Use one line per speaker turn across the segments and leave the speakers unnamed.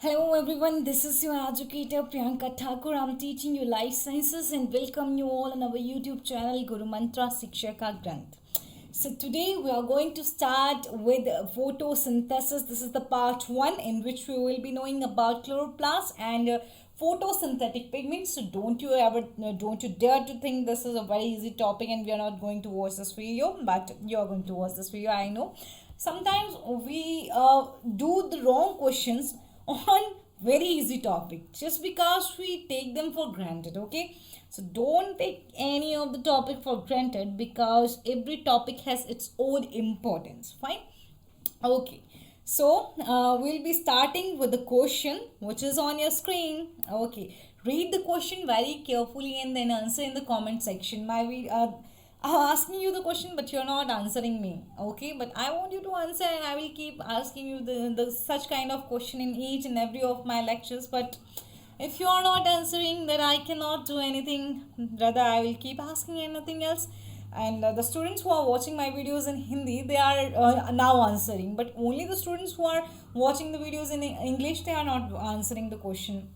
Hello everyone, this is your educator Priyanka Thakur. I'm teaching you life sciences and welcome you all on our YouTube channel Guru Mantra Shikshaka Granth. So today we are going to start with photosynthesis. This is the part 1 in which we will be knowing about chloroplast and photosynthetic pigments. So don't you dare to think this is a very easy topic and we are not going to watch this video, but you are going to watch this video, I know. Sometimes we do the wrong questions on very easy topic just because we take them for granted. Okay, so don't take any of the topic for granted because every topic has its own importance. Fine. Okay, so we'll be starting with the question which is on your screen. Okay, read the question very carefully and then answer in the comment section. I'm asking you the question, but you're not answering me. Okay, but I want you to answer, and I will keep asking you the such kind of question in each and every of my lectures. But if you are not answering, then I cannot do anything. Rather, I will keep asking anything else. And the students who are watching my videos in Hindi, they are now answering. But only the students who are watching the videos in English, they are not answering the question.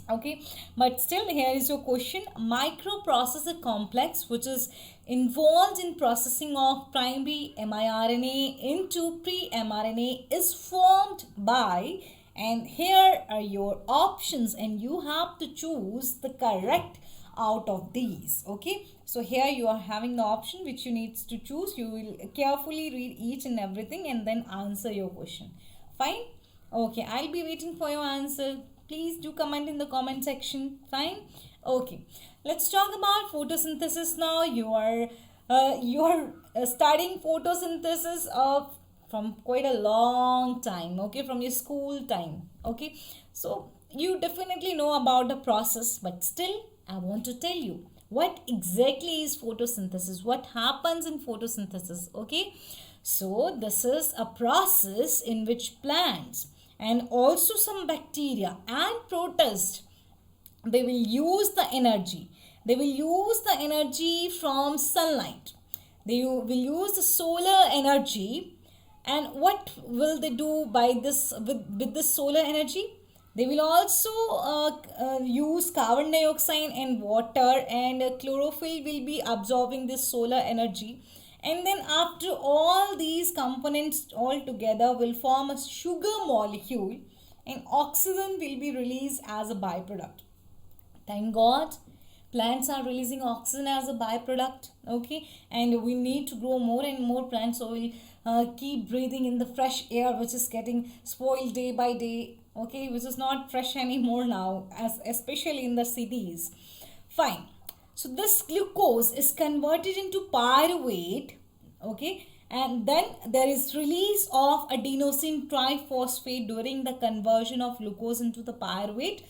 Okay, but still here is your question. Microprocessor complex which is involved in processing of primary mRNA into pre-mRNA is formed by, and here are your options and you have to choose the correct out of these. Okay, so here you are having the option which you need to choose. You will carefully read each and everything and then answer your question. Fine. Okay, I'll be waiting for your answer. Please do comment in the comment section. Fine. Okay, let's talk about photosynthesis now. You are studying photosynthesis of from quite a long time. Okay, from your school time. Okay, so you definitely know about the process, but still I want to tell you what exactly is photosynthesis, what happens in photosynthesis. Okay, so this is a process in which plants and also some bacteria and protists, they will use the energy, from sunlight. They will use the solar energy. And what will they do by this with this solar energy? They will also use carbon dioxide and water, and chlorophyll will be absorbing this solar energy. And then after all these components all together will form a sugar molecule, and oxygen will be released as a byproduct. Thank God plants are releasing oxygen as a byproduct. Okay, and we need to grow more and more plants so we'll keep breathing in the fresh air which is getting spoiled day by day. Okay, which is not fresh anymore now, as especially in the cities. Fine. So this glucose is converted into pyruvate. Okay, and then there is release of adenosine triphosphate during the conversion of glucose into the pyruvate.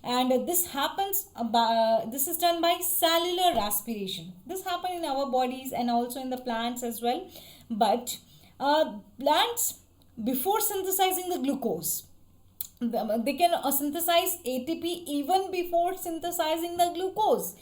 And this is done by cellular respiration. This happens in our bodies and also in the plants as well. But plants, before synthesizing the glucose, they can synthesize ATP even before synthesizing the glucose.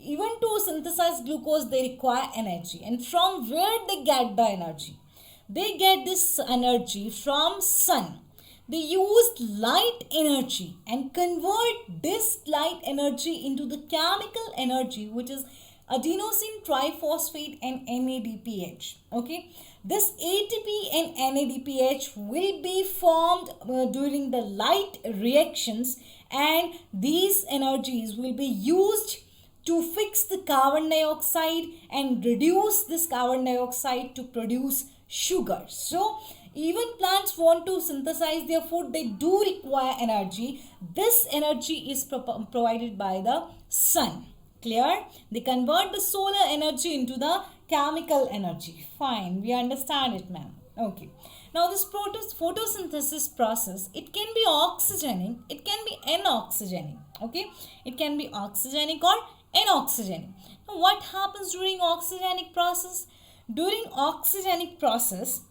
Even to synthesize glucose, they require energy. And from where they get the energy? They get this energy from sun. They use light energy and convert this light energy into the chemical energy, which is adenosine triphosphate and NADPH. Okay, this ATP and NADPH will be formed during the light reactions, and these energies will be used to fix the carbon dioxide and reduce this carbon dioxide to produce sugar. So even plants want to synthesize their food, they do require energy. This energy is provided by the sun. Clear? They convert the solar energy into the chemical energy. Fine, we understand it, ma'am. Okay. Now this photosynthesis process, it can be oxygenic, it can be anoxygenic. Okay, it can be oxygenic or anoxygenic. Now what happens during oxygenic process? During oxygenic process,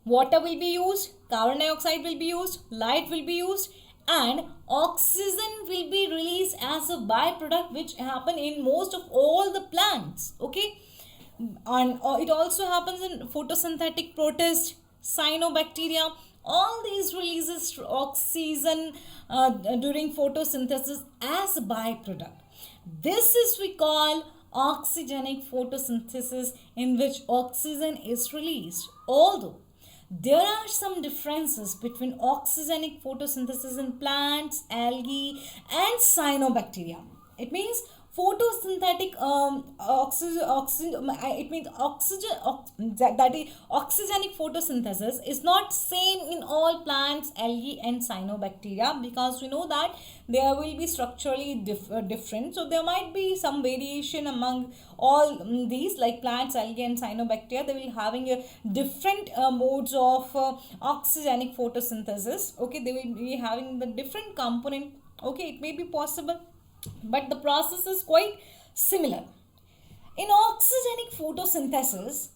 water will be used, carbon dioxide will be used, light will be used, and oxygen will be released as a byproduct, which happen in most of all the plants. Okay, and it also happens in photosynthetic protists, cyanobacteria, All these releases oxygen during photosynthesis as a byproduct. This is we call oxygenic photosynthesis, in which oxygen is released. Although there are some differences between oxygenic photosynthesis in plants, algae, and cyanobacteria. It means photosynthetic it means that is oxygenic photosynthesis is not same in all plants, algae, and cyanobacteria, because we know that there will be structurally different, so there might be some variation among all these, like plants, algae, and cyanobacteria. They will having a different modes of oxygenic photosynthesis. Okay, they will be having the different component. Okay, it may be possible, but the process is quite similar. In oxygenic photosynthesis,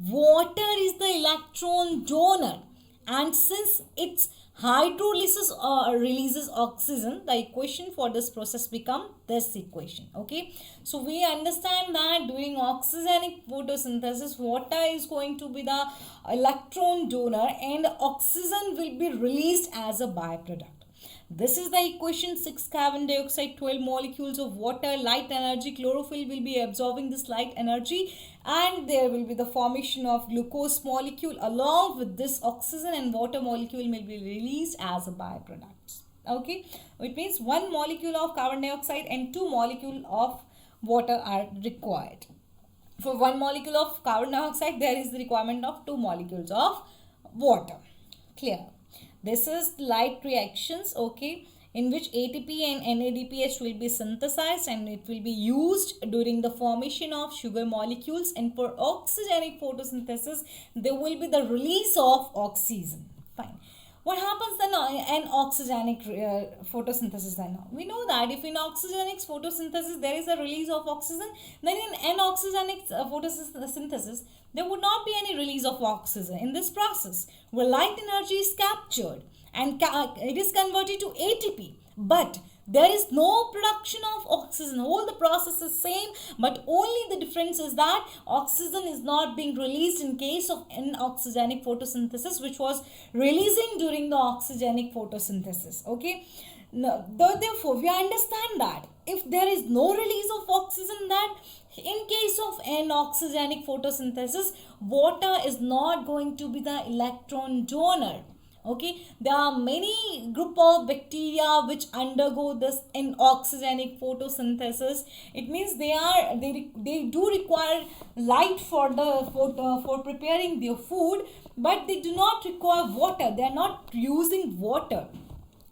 water is the electron donor, and since its hydrolysis releases oxygen, the equation for this process become this equation. Okay, so we understand that during oxygenic photosynthesis, water is going to be the electron donor and oxygen will be released as a byproduct. This is the equation: 6 carbon dioxide, 12 molecules of water, light energy, chlorophyll will be absorbing this light energy, and there will be the formation of glucose molecule along with this oxygen, and water molecule will be released as a byproduct. Okay, it means 1 molecule of carbon dioxide and 2 molecule of water are required. For 1 molecule of carbon dioxide, there is the requirement of 2 molecules of water. Clear? This is light reactions, okay, in which ATP and NADPH will be synthesized and it will be used during the formation of sugar molecules. And for oxygenic photosynthesis, there will be the release of oxygen. Fine. What happens then in oxygenic photosynthesis then? We know that if in oxygenic photosynthesis there is a release of oxygen, then in anoxygenic photosynthesis there would not be any release of oxygen in this process, where light energy is captured and it is converted to ATP. But there is no production of oxygen. All the process is same, but only the difference is that oxygen is not being released in case of anoxygenic photosynthesis, which was releasing during the oxygenic photosynthesis. Okay. Now, therefore, we understand that if there is no release of oxygen, that in case of anoxygenic photosynthesis, water is not going to be the electron donor. Okay, there are many group of bacteria which undergo this anoxygenic photosynthesis. It means they do require light for for preparing their food, but they do not require water. They are not using water.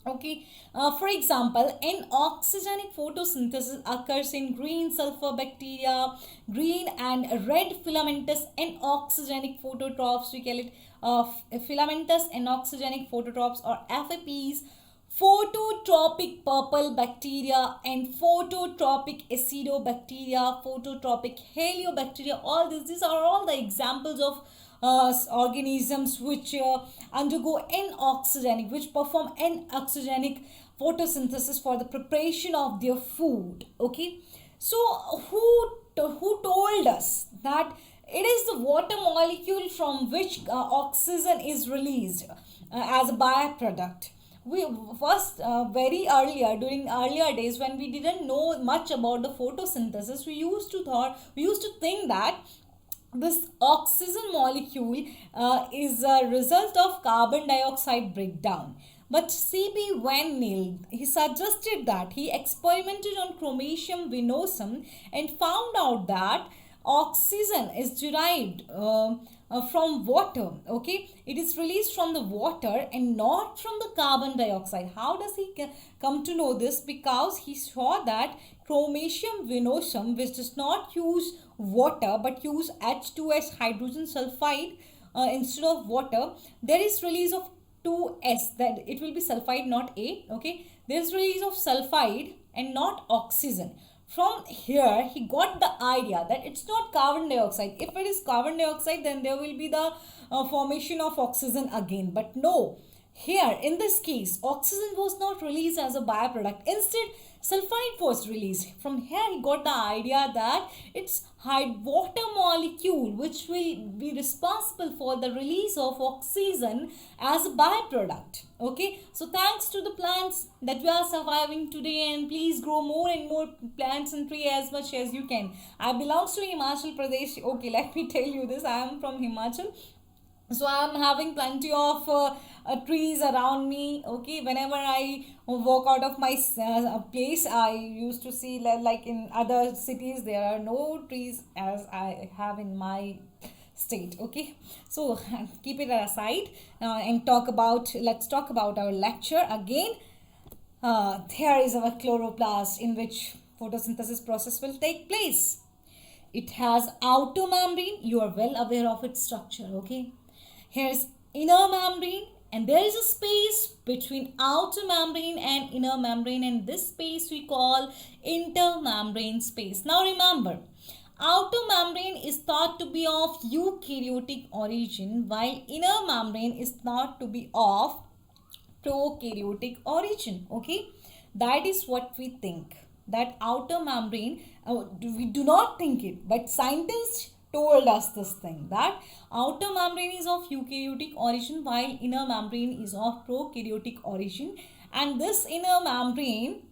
Okay, for example, anoxygenic photosynthesis occurs in green sulfur bacteria, green and red filamentous anoxygenic phototrophs. We call it filamentous anoxygenic phototrophs, or FAPs, phototropic purple bacteria, and phototropic acidobacteria, phototropic heliobacteria. All these are all the examples of organisms which undergo anoxygenic, which perform anoxygenic photosynthesis for the preparation of their food. Okay, so who told us that it is the water molecule from which oxygen is released as a byproduct? We first very earlier, during earlier days, when we didn't know much about the photosynthesis, we used to think that this oxygen molecule is a result of carbon dioxide breakdown. But C.B. Van Niel, he suggested that he experimented on Chromatium venenosum and found out that oxygen is derived from water. Okay, it is released from the water and not from the carbon dioxide. How does he come to know this? Because he saw that Chromatium venenosum, which does not use water but use H2S, hydrogen sulfide, instead of water, there is release of 2S, that it will be sulfide, not A. Okay, there is release of sulfide and not oxygen. From here he got the idea that it's not carbon dioxide. If it is carbon dioxide, then there will be the formation of oxygen again, but no, Here, in this case, oxygen was not released as a byproduct. Instead, sulfide was released. From here, he got the idea that it's water molecule which will be responsible for the release of oxygen as a byproduct. Okay, so thanks to the plants that we are surviving today, and please grow more and more plants and tree as much as you can. I belongs to Himachal Pradesh. Okay, let me tell you this. I am from Himachal, so I'm having plenty of trees around me. Okay, whenever I walk out of my place, I used to see like in other cities there are no trees as I have in my state. Okay, so keep it aside and let's talk about our lecture again. Here is our chloroplast in which photosynthesis process will take place. It has outer membrane. You are well aware of its structure. Okay, here's inner membrane, and there is a space between outer membrane and inner membrane, and this space we call intermembrane space. Now remember, outer membrane is thought to be of eukaryotic origin, while inner membrane is thought to be of prokaryotic origin. Okay, that is what we think, that outer membrane, we do not think it, but scientists told us this thing, that outer membrane is of eukaryotic origin while inner membrane is of prokaryotic origin, and this inner membrane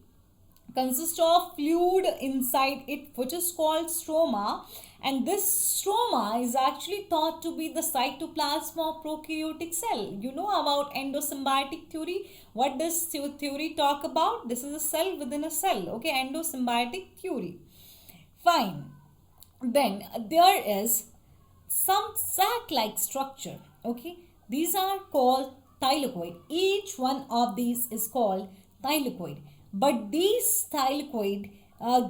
consists of fluid inside it which is called stroma, and this stroma is actually thought to be the cytoplasm of prokaryotic cell. You know about endosymbiotic theory. What does theory talk about? This is a cell within a cell. Okay, endosymbiotic theory. Fine. Then there is some sac-like structure. Okay, these are called thylakoid. Each one of these is called thylakoid, but these thylakoid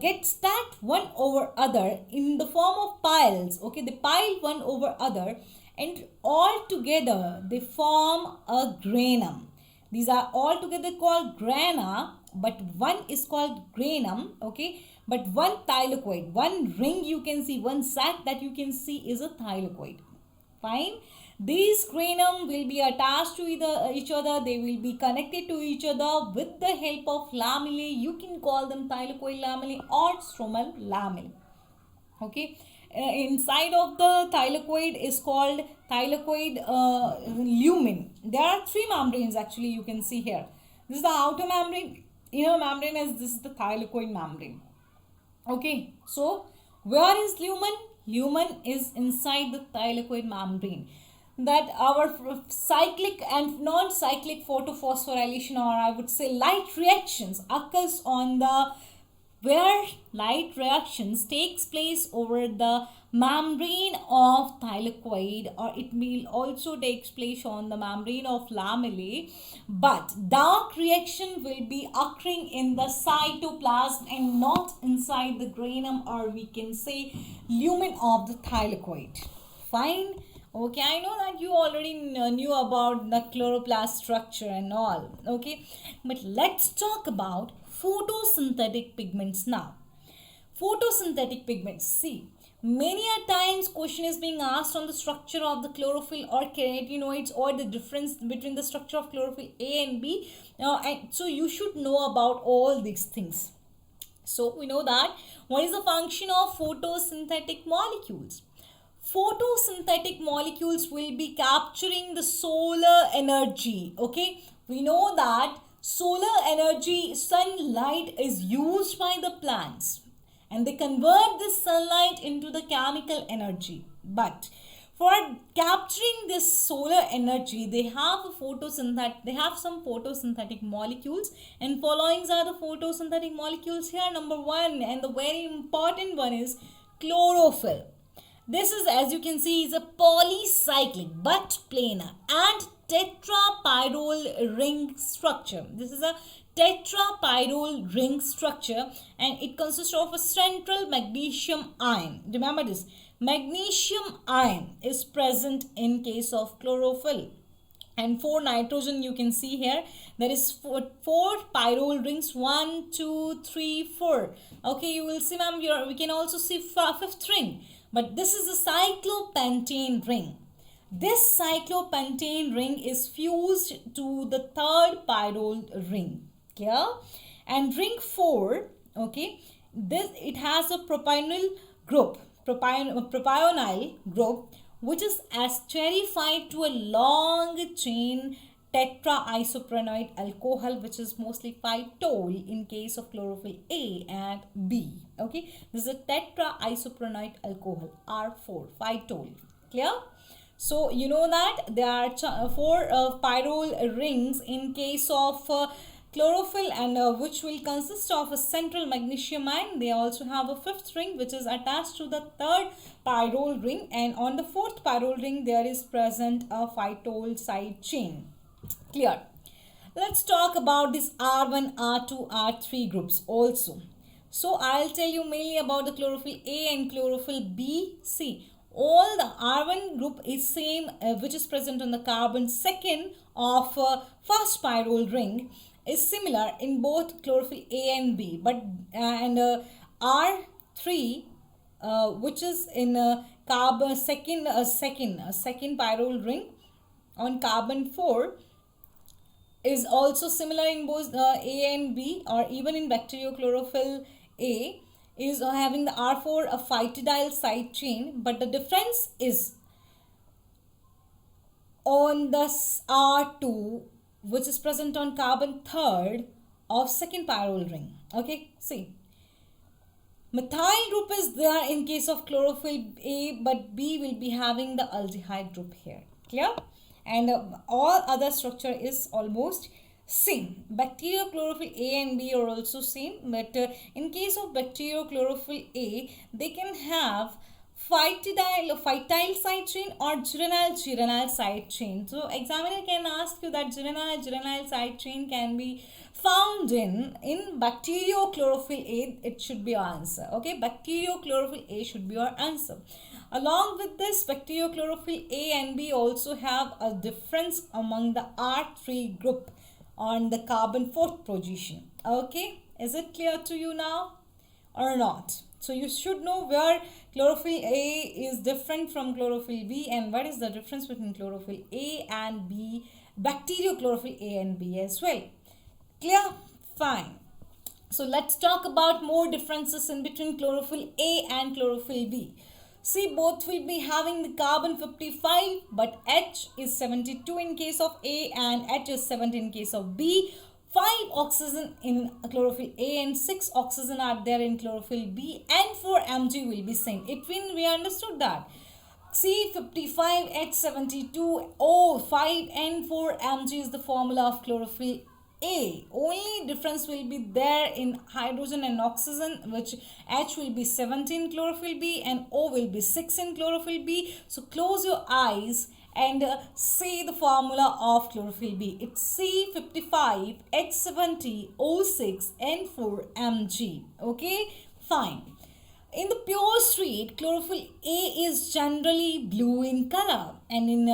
get stacked one over other in the form of piles. Okay, they pile one over other, and all together they form a granum. These are all together called grana, but one is called granum. Okay, but one thylakoid, one ring you can see, one sac that you can see is a thylakoid. Fine. These granum will be attached to each other. They will be connected to each other with the help of lamellae. You can call them thylakoid lamellae or stromal lamellae. Okay. Inside of the thylakoid is called thylakoid lumen. There are three membranes actually, you can see here. This is the outer membrane. Inner membrane is this is the thylakoid membrane. Okay, so where is lumen? Lumen is inside the thylakoid membrane. That our cyclic and non-cyclic photophosphorylation, or I would say light reactions, occurs on the where light reactions takes place over the membrane of thylakoid, or it will also takes place on the membrane of lamellae, but dark reaction will be occurring in the cytoplasm and not inside the granum, or we can say lumen of the thylakoid. Fine. Okay, I know that you already knew about the chloroplast structure and all. Okay, but let's talk about photosynthetic pigments now. Photosynthetic pigments. See, many a times question is being asked on the structure of the chlorophyll or carotenoids, or the difference between the structure of chlorophyll A and B. And so you should know about all these things. So we know that what is the function of photosynthetic molecules? Photosynthetic molecules will be capturing the solar energy. Okay, we know that solar energy, sunlight, is used by the plants, and they convert this sunlight into the chemical energy. But for capturing this solar energy, they have some photosynthetic molecules, and followings are the photosynthetic molecules here. Number one, and the very important one, is chlorophyll. This is, as you can see, is a polycyclic but planar and tetrapyrrole ring structure. This is a tetrapyrrole ring structure, and it consists of a central magnesium ion. Remember this, magnesium ion is present in case of chlorophyll. And 4 nitrogen you can see here. There is four pyrrole rings, 1, 2, 3, 4. Okay, you will see, ma'am, we can also see fifth ring. But this is a cyclopentane ring. This cyclopentane ring is fused to the third pyrrole ring. Clear? And ring 4, okay, this it has a propionyl group, propionyl group, which is esterified to a long chain tetraisoprenoid alcohol, which is mostly phytol in case of chlorophyll A and B. Okay, this is a tetraisoprenoid alcohol, R4, phytol. Clear? So you know that there are 4 pyrrole rings in case of chlorophyll, and which will consist of a central magnesium ion. They also have a 5th ring which is attached to the 3rd pyrrole ring, and on the 4th pyrrole ring there is present a phytol side chain. Clear? Let's talk about this R1, R2, R3 groups also. So I'll tell you mainly about the chlorophyll A and chlorophyll B. See, all the R1 group is same, which is present on the carbon 2nd of 1st pyrrole ring, is similar in both chlorophyll A and B, but R3, which is in carbon second pyrrole ring on carbon 4, is also similar in both A and B, or even in bacteriochlorophyll A is having the R4 a phytidyl side chain, but the difference is on the R2, which is present on carbon 3rd of 2nd pyrrole ring. Okay, see, methyl group is there in case of chlorophyll A, but B will be having the aldehyde group here. Clear? And all other structure is almost same. Bacteriochlorophyll A and B are also same, but in case of bacteriochlorophyll A, they can have phytyl side chain or geranyl side chain. So examiner can ask you that geranyl side chain can be found in bacteriochlorophyll A. It should be your answer. Okay, bacteriochlorophyll A should be your answer. Along with this, bacteriochlorophyll A and B also have a difference among the R3 group on the carbon 4th position. Okay, is it clear to you now or not? So you should know where chlorophyll A is different from chlorophyll B, and what is the difference between chlorophyll A and B, bacteriochlorophyll A and B as well. Clear? Fine. So let's talk about more differences in between chlorophyll A and chlorophyll B. See, both will be having the carbon 55, but H is 72 in case of A and H is 70 in case of B. 5 oxygen in chlorophyll A and 6 oxygen are there in chlorophyll B, and 4 Mg will be same. We understood that. C55, H72, O5 and 4 Mg is the formula of chlorophyll A. Only difference will be there in hydrogen and oxygen, which H will be 17 chlorophyll B and O will be 6 in chlorophyll B. So close your eyes and say the formula of chlorophyll B. It's C55, H70, O6 and 4 Mg. Okay, fine. In the pure state, chlorophyll A is generally blue in color, and in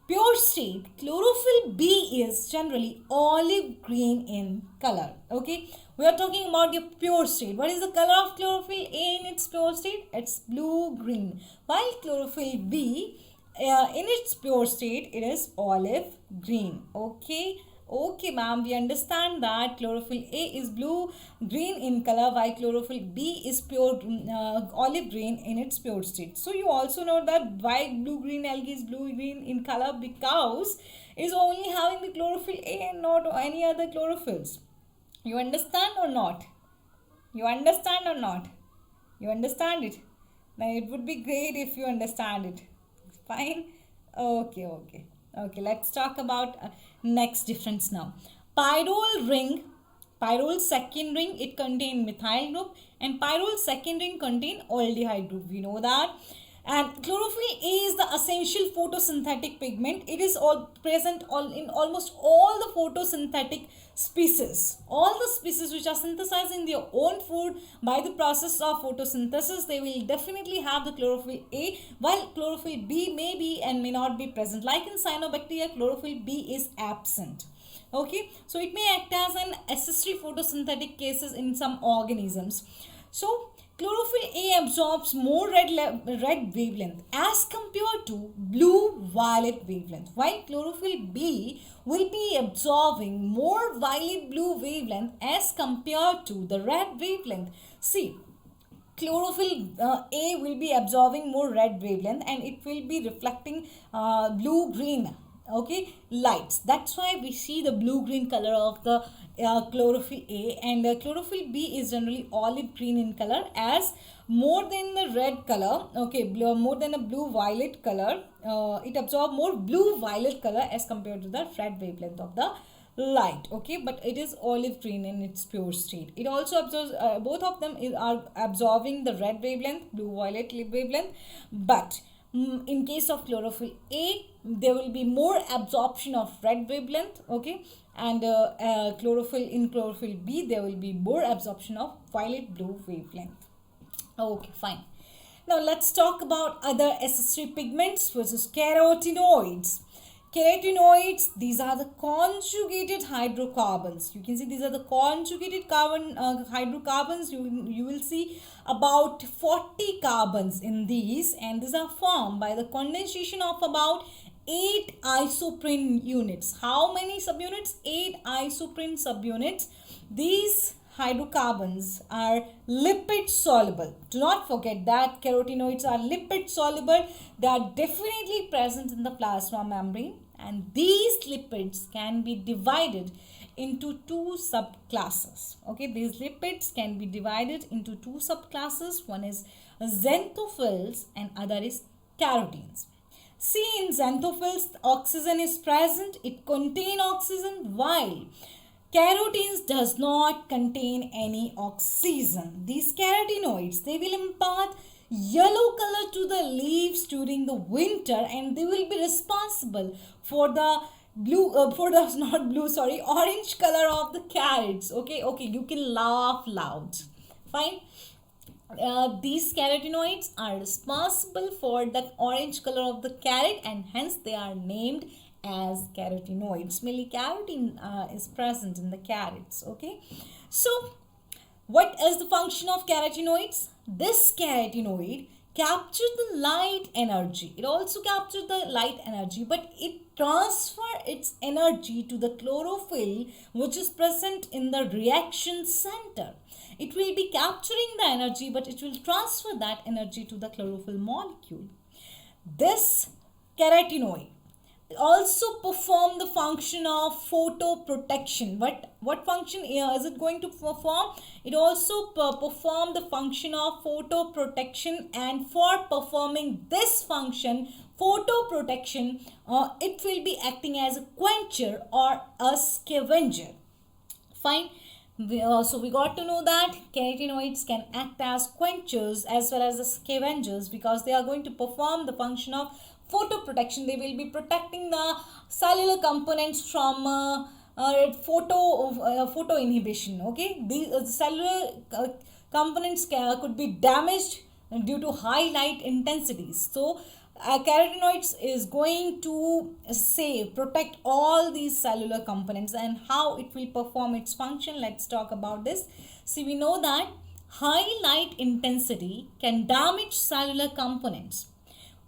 pure state, chlorophyll B is generally olive green in color. Okay, we are talking about the pure state. What is the color of chlorophyll A in its pure state? It's blue green, while chlorophyll B in its pure state, it is olive green. Okay, ma'am, we understand that chlorophyll A is blue green in color, while chlorophyll B is pure olive green in its pure state. So you also know that why blue green algae is blue green in color, because it is only having the chlorophyll A and not any other chlorophylls. You understand or not? You understand or not? You understand it? Now it would be great if you understand it. Fine? Okay. Let's talk about next difference now. Pyrrole second ring, it contain methyl group, and pyrrole second ring contain aldehyde group. We know that. And chlorophyll A is the essential photosynthetic pigment. It is present in almost all the photosynthetic species. All the species which are synthesizing their own food by the process of photosynthesis, they will definitely have the chlorophyll A, while chlorophyll B may be and may not be present. Like in cyanobacteria, chlorophyll B is absent. Okay, so it may act as an accessory photosynthetic cases in some organisms. So Chlorophyll A absorbs more red wavelength as compared to blue violet wavelength, while chlorophyll B will be absorbing more violet blue wavelength as compared to the red wavelength. See, chlorophyll A will be absorbing more red wavelength and it will be reflecting blue green, okay, lights. That's why we see the blue green color of the chlorophyll A, and chlorophyll B is generally olive green in color, as more than the red color, okay, more than a blue violet color, it absorbs more blue violet color as compared to the red wavelength of the light, okay, but it is olive green in its pure state. It also absorbs, both of them are absorbing the red wavelength, blue violet wavelength, but in case of chlorophyll A, there will be more absorption of red wavelength, okay, and chlorophyll B, there will be more absorption of violet blue wavelength. Okay, fine. Now let's talk about other accessory pigments, which is carotenoids. Carotenoids, these are the conjugated hydrocarbons. You can see these are the conjugated hydrocarbons. You will see about 40 carbons in these, and these are formed by the condensation of about 8 isoprene units. How many subunits? 8 isoprene subunits. These hydrocarbons are lipid soluble. Do not forget that carotenoids are lipid soluble. They are definitely present in the plasma membrane, and these lipids can be divided into two subclasses. Okay, these lipids can be divided into two subclasses. One is xanthophylls and other is carotenes. See, in xanthophylls, oxygen is present. It contains oxygen, while carotenes does not contain any oxygen. These carotenoids, they will impart yellow color to the leaves during the winter, and they will be responsible for the orange color of the carrots. Okay, you can laugh loud. Fine. These carotenoids are responsible for the orange color of the carrot, and hence they are named as carotenoids. Mainly carotene is present in the carrots. Okay, so what is the function of carotenoids? This carotenoid captures the light energy. It also captures the light energy, but it transfers its energy to the chlorophyll, which is present in the reaction center. It will be capturing the energy, but it will transfer that energy to the chlorophyll molecule. This carotenoid also perform the function of photoprotection. What function is it going to perform? It also perform the function of photoprotection, and for performing this function, photoprotection, it will be acting as a quencher or a scavenger. Fine. So we got to know that carotenoids can act as quenchers as well as the scavengers, because they are going to perform the function of photoprotection. They will be protecting the cellular components from photo inhibition. Okay, these cellular components could be damaged due to high light intensities. So carotenoids is going to protect all these cellular components. And how it will perform its function, let's talk about this. See, we know that high light intensity can damage cellular components,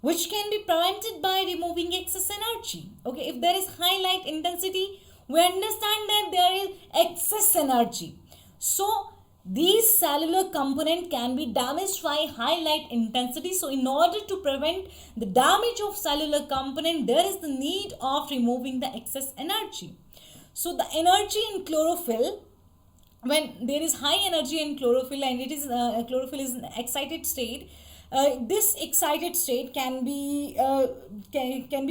which can be prevented by removing excess energy. Okay, if there is high light intensity, we understand that there is excess energy. So these cellular component can be damaged by high light intensity. So in order to prevent the damage of cellular component, there is the need of removing the excess energy. So the energy in chlorophyll, when there is high energy in chlorophyll and it is chlorophyll is an excited state, this excited state can be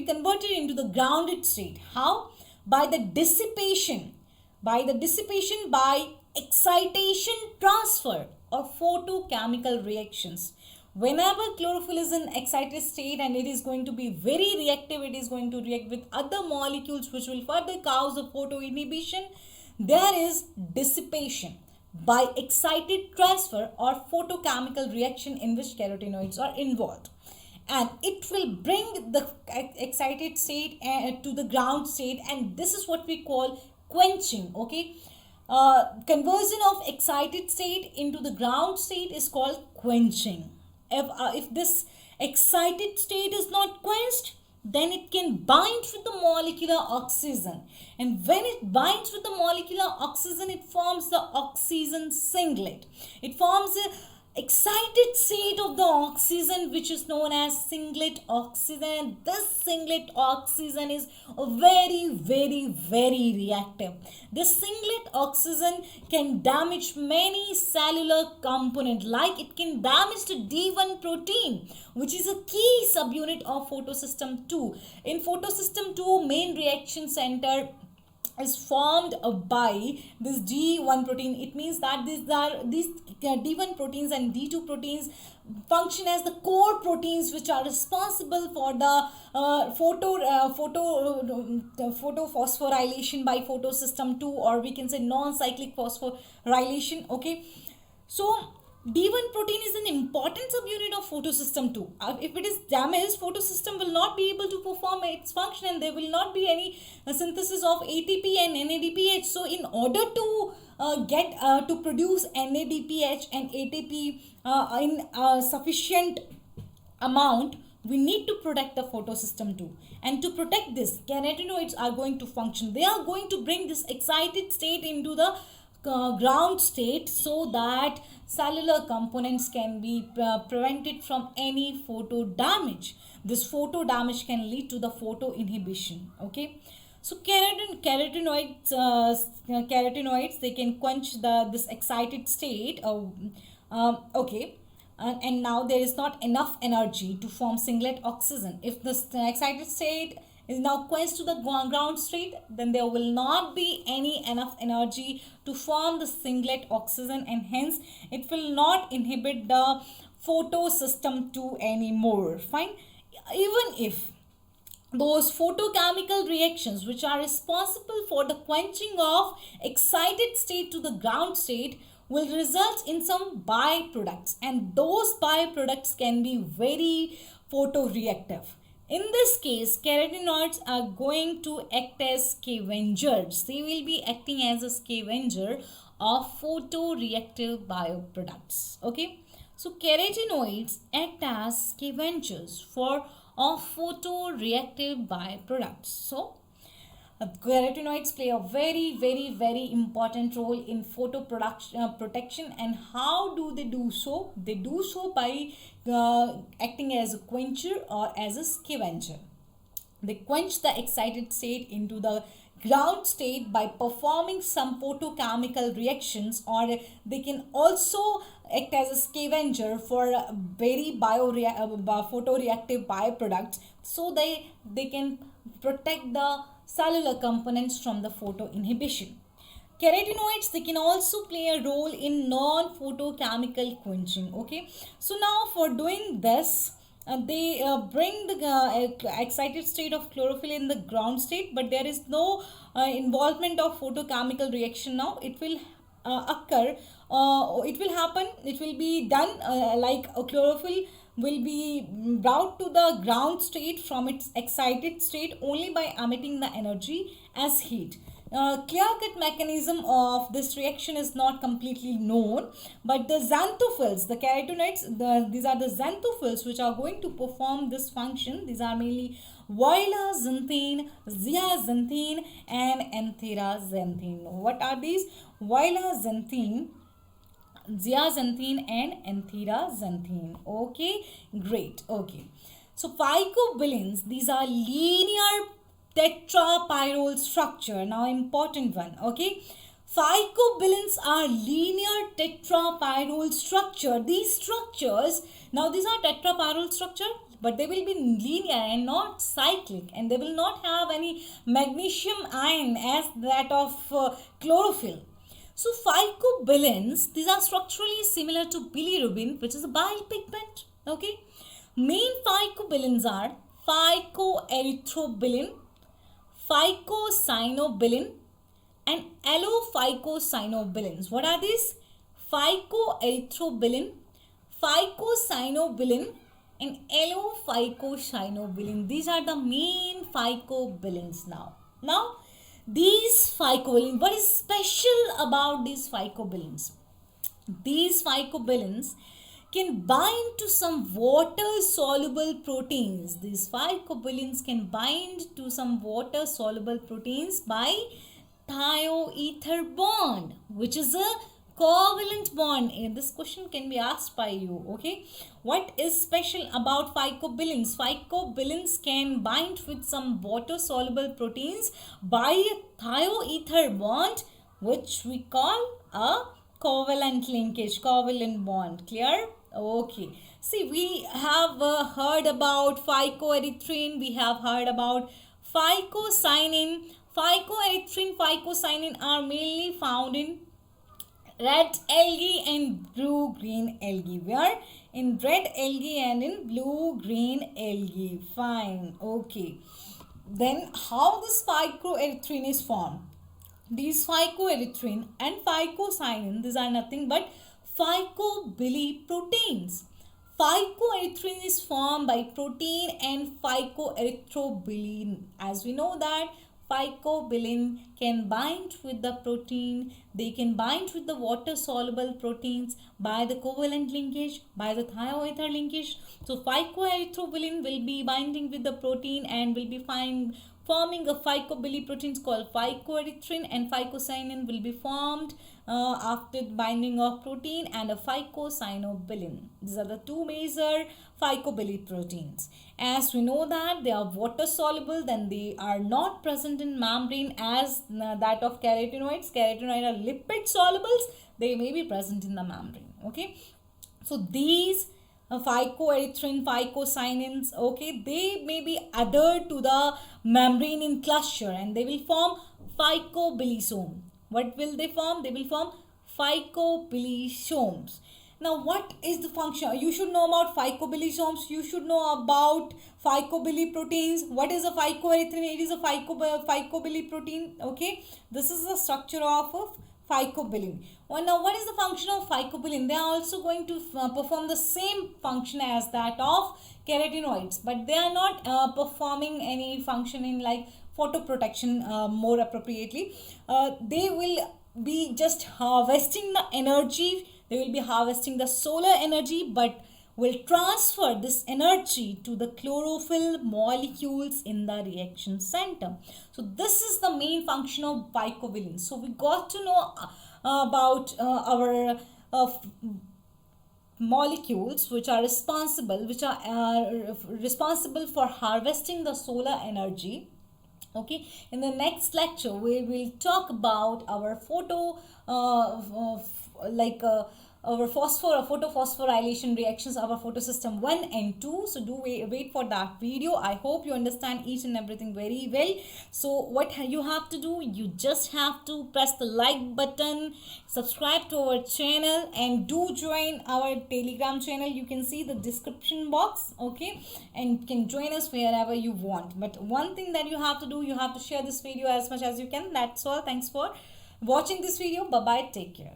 converted into the grounded state. How? By dissipation by excitation transfer or photochemical reactions. Whenever chlorophyll is in excited state and it is going to be very reactive, it is going to react with other molecules which will further cause the photoinhibition. There is dissipation by excited transfer or photochemical reaction in which carotenoids are involved, and it will bring the excited state to the ground state, and this is what we call quenching. Okay, conversion of excited state into the ground state is called quenching. If this excited state is not quenched, then it can bind with the molecular oxygen, and when it binds with the molecular oxygen, it forms the oxygen singlet. It forms a excited state of the oxygen, which is known as singlet oxygen. This singlet oxygen is very, very, very reactive. This singlet oxygen can damage many cellular components, like it can damage the D1 protein, which is a key subunit of photosystem 2. In photosystem 2, main reaction center is formed by this D1 protein. It means that these D1 proteins and D2 proteins function as the core proteins, which are responsible for the photophosphorylation by photosystem 2, or we can say non-cyclic phosphorylation. Okay, so D1 protein is an important subunit of photosystem 2. If it is damaged, photosystem will not be able to perform its function, and there will not be any synthesis of ATP and NADPH. So in order to to produce NADPH and ATP in sufficient amount, we need to protect the photosystem 2. And to protect this, carotenoids are going to function. They are going to bring this excited state into the ground state, so that cellular components can be prevented from any photo damage. This photo damage can lead to the photo inhibition. Okay, so carotenoids, they can quench this excited state. Okay, and now there is not enough energy to form singlet oxygen. If the excited state is now quenched to the ground state, then there will not be any enough energy to form the singlet oxygen, and hence it will not inhibit the photosystem 2 anymore. Fine. Even if those photochemical reactions which are responsible for the quenching of excited state to the ground state will result in some byproducts, and those byproducts can be very photoreactive. In this case, carotenoids are going to act as scavengers. They will be acting as a scavenger of photoreactive bioproducts. Okay, so carotenoids act as scavengers of photoreactive byproducts. So carotenoids play a very, very, very important role in photo protection. And how do they do so? They do so by acting as a quencher or as a scavenger. They quench the excited state into the ground state by performing some photochemical reactions, or they can also act as a scavenger for very photoreactive byproducts, so they can protect the cellular components from the photo inhibition. Carotenoids, they can also play a role in non-photochemical quenching. Okay, so now for doing this, they bring the excited state of chlorophyll in the ground state, but there is no involvement of photochemical reaction. Now it will occur, it will happen, it will be done like a chlorophyll will be brought to the ground state from its excited state only by emitting the energy as heat. Clear-cut mechanism of this reaction is not completely known, but the xanthophylls, the carotenoids, these are the xanthophylls which are going to perform this function. These are mainly viola xanthine, zeaxanthine, and anthera-xanthine. What are these? Viola xanthine, zeaxanthine, and anthera-xanthine. Okay, great. Okay, so phycobilins, these are linear tetrapyrrole structure. Now important one. Okay, phycobilins are linear tetrapyrrole structure. These structures, now these are tetrapyrrole structure, but they will be linear and not cyclic, and they will not have any magnesium ion as that of chlorophyll. So phycobilins, these are structurally similar to bilirubin, which is a bile pigment. Okay, main phycobilins are phycoerythrobilin, phycocyanobilin, and allophycocyanobillins. What are these? Phycoerythrobilin, phycocyanobillin, and allophycocyanobillin. These are the main phycobilins. Now These phycobilins, what is special about these phycobilins? These phycobilins can bind to some water soluble proteins. These phycobilins can bind to some water soluble proteins by thioether bond, which is a covalent bond. And this question can be asked by you. Okay, what is special about phycobilins? Phycobilins can bind with some water soluble proteins by a thioether bond, which we call a covalent linkage, covalent bond. Clear? Okay. See, we have heard about phycoerythrin, we have heard about phycocyanin. Phycoerythrin, phycocyanin are mainly found in red algae and blue green algae. We are in red algae and in blue green algae. Fine. Okay. Then how this phycoerythrin is formed? These phycoerythrin and phycocyanin, these are nothing but phycobilin proteins. Phycoerythrin is formed by protein and phycoerythrobilin. As we know that phycobilin can bind with the protein, they can bind with the water soluble proteins by the covalent linkage, by the thioether linkage. So phycoerythrobilin will be binding with the protein and will be forming a phycobilin proteins called phycoerythrin, and phycocyanin will be formed after binding of protein and a phycocyaninobilin. These are the two major phycobilin proteins. As we know that they are water soluble, then they are not present in membrane as that of carotenoids. Carotenoids are lipid solubles, they may be present in the membrane. Okay, so these phycoerythrin, phycocyanins, okay, they may be adhered to the membrane in cluster and they will form phycobilisome. What will they form? They will form phycobilisomes. Now, what is the function? You should know about phycobilisomes. You should know about phycobilin proteins. What is a phycoerythrin? It is a phycobilin protein. Okay, this is the structure of phycobilin. Well, now, what is the function of phycobilin? They are also going to perform the same function as that of carotenoids, but they are not performing any function in like photoprotection more appropriately. They will be just harvesting the energy, they will be harvesting the solar energy, but will transfer this energy to the chlorophyll molecules in the reaction center. So this is the main function of phycobilin. So we got to know about our molecules which are responsible for harvesting the solar energy. Okay, in the next lecture we will talk about our our photophosphorylation reactions, our photosystem 1 and 2. So do wait for that video. I hope you understand each and everything very well. So what you have to do, you just have to press the like button, subscribe to our channel, and do join our Telegram channel. You can see the description box, okay, and can join us wherever you want. But one thing that you have to do, you have to share this video as much as you can. That's all. Thanks for watching this video. Bye bye, take care.